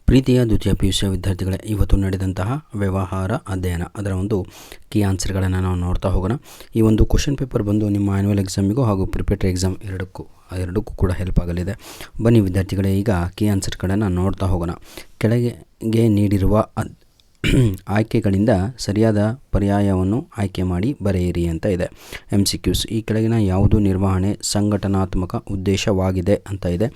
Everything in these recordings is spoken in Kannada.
ಪ್ರೀತಿಯ ದ್ವಿತೀಯ PUC ವಿದ್ಯಾರ್ಥಿಗಳೇ, ಇವತ್ತು ನಡೆದಂತಹ ವ್ಯವಹಾರ ಅಧ್ಯಯನ ಅದರ ಒಂದು ಕೀ ಆನ್ಸರ್ಗಳನ್ನು ನಾವು ನೋಡ್ತಾ ಹೋಗೋಣ. ಈ ಒಂದು ಕ್ವಶನ್ ಪೇಪರ್ ಬಂದು ನಿಮ್ಮ ಆ್ಯನ್ಯುವಲ್ ಎಕ್ಸಾಮಿಗೂ ಹಾಗೂ ಪ್ರಿಪೇಟರಿ ಎಕ್ಸಾಮ್ ಎರಡಕ್ಕೂ ಕೂಡ ಹೆಲ್ಪ್ ಆಗಲಿದೆ. ಬನ್ನಿ ವಿದ್ಯಾರ್ಥಿಗಳೇ, ಈಗ ಕೀ ಆನ್ಸರ್ಗಳನ್ನು ನೋಡ್ತಾ ಹೋಗೋಣ. ಕೆಳಗೆ ನೀಡಿರುವ ಆಯ್ಕೆಗಳಿಂದ ಸರಿಯಾದ ಪರ್ಯಾಯವನ್ನು ಆಯ್ಕೆ ಮಾಡಿ ಬರೆಯಿರಿ ಅಂತ ಇದೆ. MCQs: ಈ ಕೆಳಗಿನ ಯಾವುದು ನಿರ್ವಹಣೆ ಸಂಘಟನಾತ್ಮಕ ಉದ್ದೇಶವಾಗಿದೆ ಅಂತ ಇದೆ.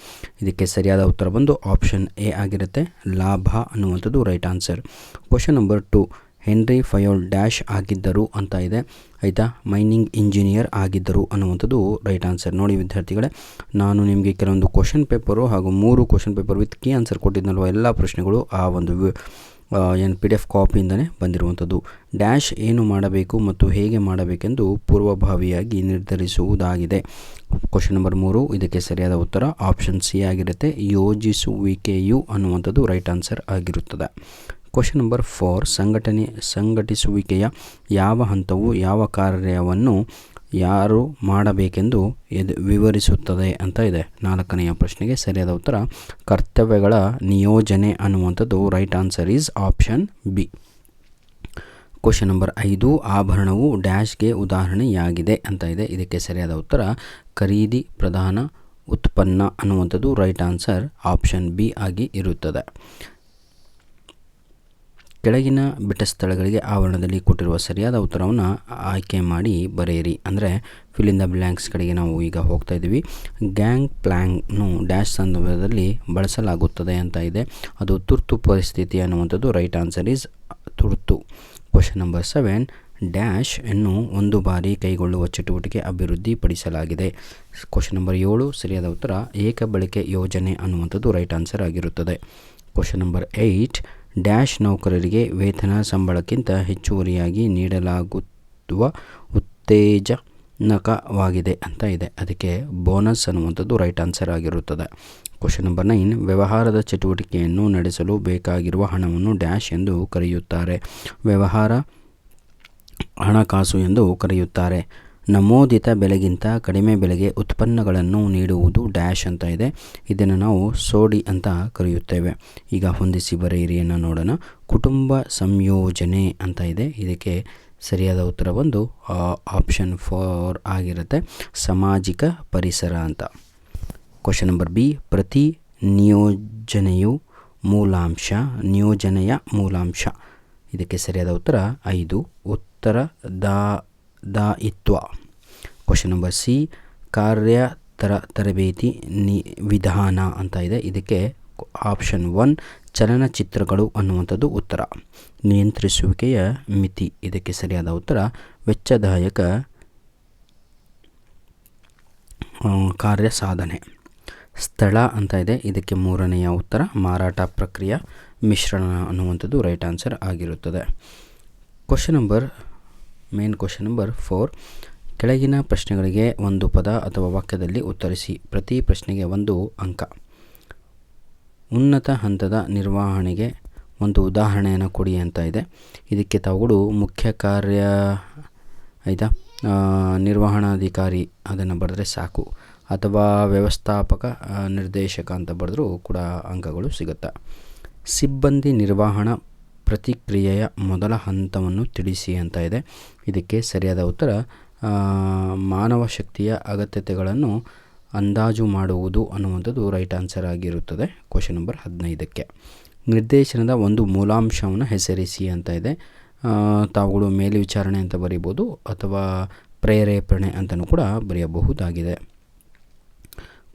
ಇದಕ್ಕೆ ಸರಿಯಾದ ಉತ್ತರ ಬಂದು ಆಪ್ಷನ್ ಎ ಆಗಿರುತ್ತೆ, ಲಾಭ ಅನ್ನುವಂಥದ್ದು right answer. Question number 2: Henri Fayol dash ಆಗಿದ್ದರು ಅಂತ ಇದೆ. ಆಯಿತಾ, ಮೈನಿಂಗ್ ಇಂಜಿನಿಯರ್ ಆಗಿದ್ದರು ಅನ್ನುವಂಥದ್ದು ರೈಟ್ ಆನ್ಸರ್. ನೋಡಿ ವಿದ್ಯಾರ್ಥಿಗಳೇ, ನಾನು ನಿಮಗೆ ಕೆಲವೊಂದು ಕ್ವಶನ್ ಪೇಪರು ಹಾಗೂ 3 question paper with key answer ಕೊಟ್ಟಿದ್ನಲ್ವ, ಎಲ್ಲ ಪ್ರಶ್ನೆಗಳು ಆ ಒಂದು PDF ಕಾಪಿಯಿಂದನೇ ಬಂದಿರುವಂಥದ್ದು. ಡ್ಯಾಶ್ ಏನು ಮಾಡಬೇಕು ಮತ್ತು ಹೇಗೆ ಮಾಡಬೇಕೆಂದು ಪೂರ್ವಭಾವಿಯಾಗಿ ನಿರ್ಧರಿಸುವುದಾಗಿದೆ. ಕ್ವಶನ್ ನಂಬರ್ 3, ಇದಕ್ಕೆ ಸರಿಯಾದ ಉತ್ತರ ಆಪ್ಷನ್ ಸಿ ಆಗಿರುತ್ತೆ, ಯೋಜಿಸುವಿಕೆಯು ಅನ್ನುವಂಥದ್ದು ರೈಟ್ ಆನ್ಸರ್ ಆಗಿರುತ್ತದೆ. ಕ್ವಶನ್ ನಂಬರ್ 4, ಸಂಘಟಿಸುವಿಕೆಯ ಯಾವ ಹಂತವು ಯಾವ ಕಾರ್ಯವನ್ನು ಯಾರು ಮಾಡಬೇಕೆಂದು ವಿವರಿಸುತ್ತದೆ ಅಂತ ಇದೆ. 4ನೆಯ ಪ್ರಶ್ನೆಗೆ ಸರಿಯಾದ ಉತ್ತರ ಕರ್ತವ್ಯಗಳ ನಿಯೋಜನೆ ಅನ್ನುವಂಥದ್ದು right answer is option B. Question number 5, ಆಭರಣವು ಡ್ಯಾಶ್ಗೆ ಉದಾಹರಣೆಯಾಗಿದೆ ಅಂತ ಇದೆ. ಇದಕ್ಕೆ ಸರಿಯಾದ ಉತ್ತರ ಖರೀದಿ ಪ್ರಧಾನ ಉತ್ಪನ್ನ ಅನ್ನುವಂಥದ್ದು ರೈಟ್ ಆನ್ಸರ್ ಆಪ್ಷನ್ ಬಿ ಆಗಿ ಇರುತ್ತದೆ. ಕೆಳಗಿನ ಬಿಟ್ಟ ಸ್ಥಳಗಳಿಗೆ ಆವರಣದಲ್ಲಿ ಕೊಟ್ಟಿರುವ ಸರಿಯಾದ ಉತ್ತರವನ್ನು ಆಯ್ಕೆ ಮಾಡಿ ಬರೆಯಿರಿ. ಅಂದರೆ ಫಿಲ್ ಇನ್ ದ ಬ್ಲ್ಯಾಂಕ್ಸ್ ಕಡೆಗೆ ನಾವು ಈಗ ಹೋಗ್ತಾ ಇದ್ದೀವಿ. ಗ್ಯಾಂಗ್ ಪ್ಲ್ಯಾನ್ನು ಡ್ಯಾಶ್ ಸಂದರ್ಭದಲ್ಲಿ ಬಳಸಲಾಗುತ್ತದೆ ಅಂತ ಇದೆ. ಅದು ತುರ್ತು ಪರಿಸ್ಥಿತಿ ಅನ್ನುವಂಥದ್ದು ರೈಟ್ ಆನ್ಸರ್ ಈಸ್ ತುರ್ತು. ಕ್ವಶನ್ ನಂಬರ್ 7, ಡ್ಯಾಶ್ ಅನ್ನು ಒಂದು ಬಾರಿ ಕೈಗೊಳ್ಳುವ ಚಟುವಟಿಕೆ ಅಭಿವೃದ್ಧಿಪಡಿಸಲಾಗಿದೆ. ಕ್ವಶನ್ ನಂಬರ್ 7, ಸರಿಯಾದ ಉತ್ತರ ಏಕ ಬಳಕೆ ಯೋಜನೆ ಅನ್ನುವಂಥದ್ದು ರೈಟ್ ಆನ್ಸರ್ ಆಗಿರುತ್ತದೆ. ಕ್ವಶನ್ ನಂಬರ್ 8, ಡ್ಯಾಶ್ ನೌಕರರಿಗೆ ವೇತನ ಸಂಬಳಕ್ಕಿಂತ ಹೆಚ್ಚುವರಿಯಾಗಿ ನೀಡಲಾಗುವ ಉತ್ತೇಜನಕವಾಗಿದೆ ಅಂತ ಇದೆ. ಅದಕ್ಕೆ ಬೋನಸ್ ಅನ್ನುವಂಥದ್ದು ರೈಟ್ ಆನ್ಸರ್ ಆಗಿರುತ್ತದೆ. ಕ್ವಶನ್ ನಂಬರ್ 9, ವ್ಯವಹಾರದ ಚಟುವಟಿಕೆಯನ್ನು ನಡೆಸಲು ಬೇಕಾಗಿರುವ ಹಣವನ್ನು ಡ್ಯಾಶ್ ಎಂದು ಕರೆಯುತ್ತಾರೆ. ವ್ಯವಹಾರ ಹಣಕಾಸು ಎಂದು ಕರೆಯುತ್ತಾರೆ. ನಮೂದಿತ ಬೆಲೆಗಿಂತ ಕಡಿಮೆ ಬೆಲೆಗೆ ಉತ್ಪನ್ನಗಳನ್ನು ನೀಡುವುದು ಡ್ಯಾಶ್ ಅಂತ ಇದೆ. ಇದನ್ನು ನಾವು ಸೋಡಿ ಅಂತ ಕರೆಯುತ್ತೇವೆ. ಈಗ ಹೊಂದಿಸಿ ಬರೆಯಿರಿಯನ್ನು ನೋಡೋಣ. ಕುಟುಂಬ ಸಂಯೋಜನೆ ಅಂತ ಇದೆ. ಇದಕ್ಕೆ ಸರಿಯಾದ ಉತ್ತರ ಬಂದು ಆಪ್ಷನ್ 4 ಆಗಿರುತ್ತೆ, ಸಾಮಾಜಿಕ ಪರಿಸರ ಅಂತ. ಕ್ವಶನ್ ನಂಬರ್ ಬಿ, ಪ್ರತಿ ನಿಯೋಜನೆಯ ಮೂಲಾಂಶ. ಇದಕ್ಕೆ ಸರಿಯಾದ ಉತ್ತರ 5, ಉತ್ತರದಾಯಿತ್ವ. ಕ್ವಶನ್ ನಂಬರ್ ಸಿ, ತರಬೇತಿ ವಿಧಾನ ಅಂತ ಇದೆ. ಇದಕ್ಕೆ ಆಪ್ಷನ್ 1, ಚಲನಚಿತ್ರಗಳು ಅನ್ನುವಂಥದ್ದು ಉತ್ತರ. ನಿಯಂತ್ರಿಸುವಿಕೆಯ ಮಿತಿ. ಇದಕ್ಕೆ ಸರಿಯಾದ ಉತ್ತರ ವೆಚ್ಚದಾಯಕ ಕಾರ್ಯ ಸಾಧನೆ. ಸ್ಥಳ ಅಂತ ಇದೆ. ಇದಕ್ಕೆ 3ನೆಯ ಉತ್ತರ ಮಾರಾಟ ಪ್ರಕ್ರಿಯೆ ಮಿಶ್ರಣ ಅನ್ನುವಂಥದ್ದು ರೈಟ್ ಆನ್ಸರ್ ಆಗಿರುತ್ತದೆ. ಕ್ವಶನ್ ನಂಬರ್ 4, ಕೆಳಗಿನ ಪ್ರಶ್ನೆಗಳಿಗೆ ಒಂದು ಪದ ಅಥವಾ ವಾಕ್ಯದಲ್ಲಿ ಉತ್ತರಿಸಿ. ಪ್ರತಿ ಪ್ರಶ್ನೆಗೆ 1 ಅಂಕ. ಉನ್ನತ ಹಂತದ ನಿರ್ವಹಣೆಗೆ ಒಂದು ಉದಾಹರಣೆಯನ್ನು ಕೊಡಿ ಅಂತ ಇದೆ. ಇದಕ್ಕೆ ತಾವುಗಳು ಮುಖ್ಯ ಕಾರ್ಯ ನಿರ್ವಹಣಾಧಿಕಾರಿ ಅದನ್ನು ಬರೆದ್ರೆ ಸಾಕು, ಅಥವಾ ವ್ಯವಸ್ಥಾಪಕ ನಿರ್ದೇಶಕ ಅಂತ ಬರೆದ್ರೂ ಕೂಡ ಅಂಕಗಳು ಸಿಗುತ್ತೆ. ಸಿಬ್ಬಂದಿ ನಿರ್ವಹಣಾ ಪ್ರತಿಕ್ರಿಯೆಯ ಮೊದಲ ಹಂತವನ್ನು ತಿಳಿಸಿ ಅಂತ ಇದೆ. ಇದಕ್ಕೆ ಸರಿಯಾದ ಉತ್ತರ ಮಾನವ ಶಕ್ತಿಯ ಅಗತ್ಯತೆಗಳನ್ನು ಅಂದಾಜು ಮಾಡುವುದು ಅನ್ನುವಂಥದ್ದು ರೈಟ್ ಆನ್ಸರ್ ಆಗಿರುತ್ತದೆ. ಕ್ವಶನ್ ನಂಬರ್ 15ಕ್ಕೆ ನಿರ್ದೇಶನದ ಒಂದು ಮೂಲಾಂಶವನ್ನು ಹೆಸರಿಸಿ ಅಂತ ಇದೆ. ತಾವುಗಳು ಮೇಲ್ವಿಚಾರಣೆ ಅಂತ ಬರೀಬೋದು, ಅಥವಾ ಪ್ರೇರೇಪಣೆ ಅಂತಲೂ ಕೂಡ ಬರೆಯಬಹುದಾಗಿದೆ.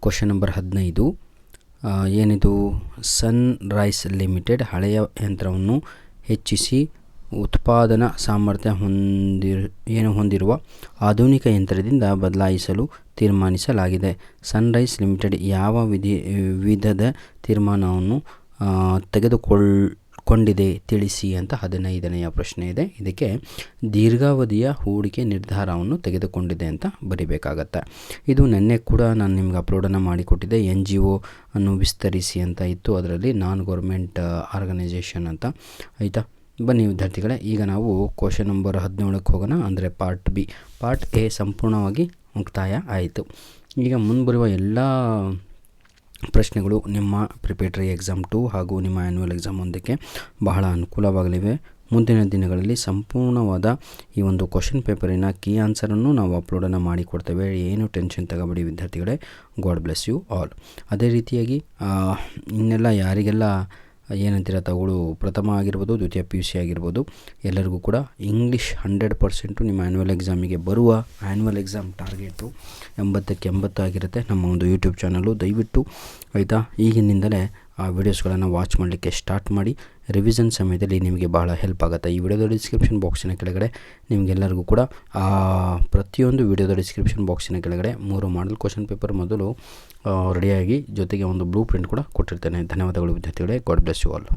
ಕ್ವಶನ್ ನಂಬರ್ 15, ಏನಿದು? ಸನ್ ರೈಸ್ ಲಿಮಿಟೆಡ್ ಹಳೆಯ ಯಂತ್ರವನ್ನು ಹೆಚ್ಚಿಸಿ ಉತ್ಪಾದನಾ ಸಾಮರ್ಥ್ಯ ಹೊಂದಿರುವ ಆಧುನಿಕ ಯಂತ್ರದಿಂದ ಬದಲಾಯಿಸಲು ತೀರ್ಮಾನಿಸಲಾಗಿದೆ. ಸನ್ರೈಸ್ ಲಿಮಿಟೆಡ್ ಯಾವ ವಿಧದ ತೀರ್ಮಾನವನ್ನು ತೆಗೆದುಕೊಂಡಿದೆ ತಿಳಿಸಿ ಅಂತ 15ನೆಯ ಪ್ರಶ್ನೆ ಇದೆ. ಇದಕ್ಕೆ ದೀರ್ಘಾವಧಿಯ ಹೂಡಿಕೆ ನಿರ್ಧಾರವನ್ನು ತೆಗೆದುಕೊಂಡಿದೆ ಅಂತ ಬರಿಬೇಕಾಗತ್ತೆ. ಇದು ನಿನ್ನೆ ಕೂಡ ನಾನು ನಿಮ್ಗೆ ಅಪ್ಲೋಡನ್ನು ಮಾಡಿಕೊಟ್ಟಿದ್ದೆ. NGO ಅನ್ನು ವಿಸ್ತರಿಸಿ ಅಂತ ಇತ್ತು, ಅದರಲ್ಲಿ ನಾನ್ ಗೌರ್ಮೆಂಟ್ ಆರ್ಗನೈಸೇಷನ್ ಅಂತ. ಆಯಿತಾ, ಬನ್ನಿ ವಿದ್ಯಾರ್ಥಿಗಳೇ, ಈಗ ನಾವು ಕ್ವಶನ್ ನಂಬರ್ 17ಕ್ಕೆ ಹೋಗೋಣ. ಅಂದರೆ ಪಾರ್ಟ್ ಬಿ. ಪಾರ್ಟ್ ಎ ಸಂಪೂರ್ಣವಾಗಿ ಮುಕ್ತಾಯ ಆಯಿತು. ಈಗ ಮುಂಬರುವ ಎಲ್ಲ ಪ್ರಶ್ನೆಗಳು ನಿಮ್ಮ ಪ್ರಿಪೇಟರಿ ಎಕ್ಸಾಮ್ 2 ಹಾಗೂ ನಿಮ್ಮ ಆ್ಯನ್ಯುವಲ್ ಎಕ್ಸಾಮ್ ಒಂದಕ್ಕೆ ಬಹಳ ಅನುಕೂಲವಾಗಲಿವೆ. ಮುಂದಿನ ದಿನಗಳಲ್ಲಿ ಸಂಪೂರ್ಣವಾದ ಈ ಒಂದು ಕ್ವಶನ್ ಪೇಪರಿನ ಕೀ ಆನ್ಸರನ್ನು ನಾವು ಅಪ್ಲೋಡನ್ನು ಮಾಡಿಕೊಡ್ತೇವೆ. ಏನು ಟೆನ್ಷನ್ ತಗೋಬೇಡಿ ವಿದ್ಯಾರ್ಥಿಗಳೇ. God bless you all. ಅದೇ ರೀತಿಯಾಗಿ ಇನ್ನೆಲ್ಲ ಯಾರಿಗೆಲ್ಲ ಏನಂತೀರ ತಗೊಳ್ಳು ಪ್ರಥಮ ಆಗಿರ್ಬೋದು, ದ್ವಿತೀಯ PUC ಆಗಿರ್ಬೋದು, ಎಲ್ಲರಿಗೂ ಕೂಡ ಇಂಗ್ಲೀಷ್ 100% ನಿಮ್ಮ ಆ್ಯನ್ಯುವಲ್ ಎಕ್ಸಾಮಿಗೆ ಬರುವ ಆ್ಯನ್ಯುವಲ್ ಎಕ್ಸಾಮ್ ಟಾರ್ಗೆಟು 80ಕ್ಕೆ 80 ಆಗಿರುತ್ತೆ. ನಮ್ಮ ಒಂದು ಯೂಟ್ಯೂಬ್ ಚಾನಲು ದಯವಿಟ್ಟು ಆಯಿತಾ ಈಗಿನಿಂದಲೇ ಆ ವಿಡಿಯೋಸ್ಗಳನ್ನು ವಾಚ್ ಮಾಡಲಿಕ್ಕೆ ಸ್ಟಾರ್ಟ್ ಮಾಡಿ. ರಿವಿಷನ್ ಸಮಯದಲ್ಲಿ ನಿಮಗೆ ಬಹಳ ಹೆಲ್ಪ್ ಆಗುತ್ತೆ. ಈ ವಿಡಿಯೋದ ಡಿಸ್ಕ್ರಿಪ್ಷನ್ ಬಾಕ್ಸಿನ ಕೆಳಗಡೆ ನಿಮಗೆಲ್ಲರಿಗೂ ಕೂಡ ಪ್ರತಿಯೊಂದು ವಿಡಿಯೋದ ಡಿಸ್ಕ್ರಿಪ್ಷನ್ ಬಾಕ್ಸಿನ ಕೆಳಗಡೆ 3 ಮಾಡಲ್ ಕ್ವಶನ್ ಪೇಪರ್ ಮೊದಲು ರೆಡಿಯಾಗಿ ಜೊತೆಗೆ ಒಂದು ಬ್ಲೂ ಪ್ರಿಂಟ್ ಕೂಡ ಕೊಟ್ಟಿರ್ತೇನೆ. ಧನ್ಯವಾದಗಳು ವಿದ್ಯಾರ್ಥಿಗಳೇ. God bless you all.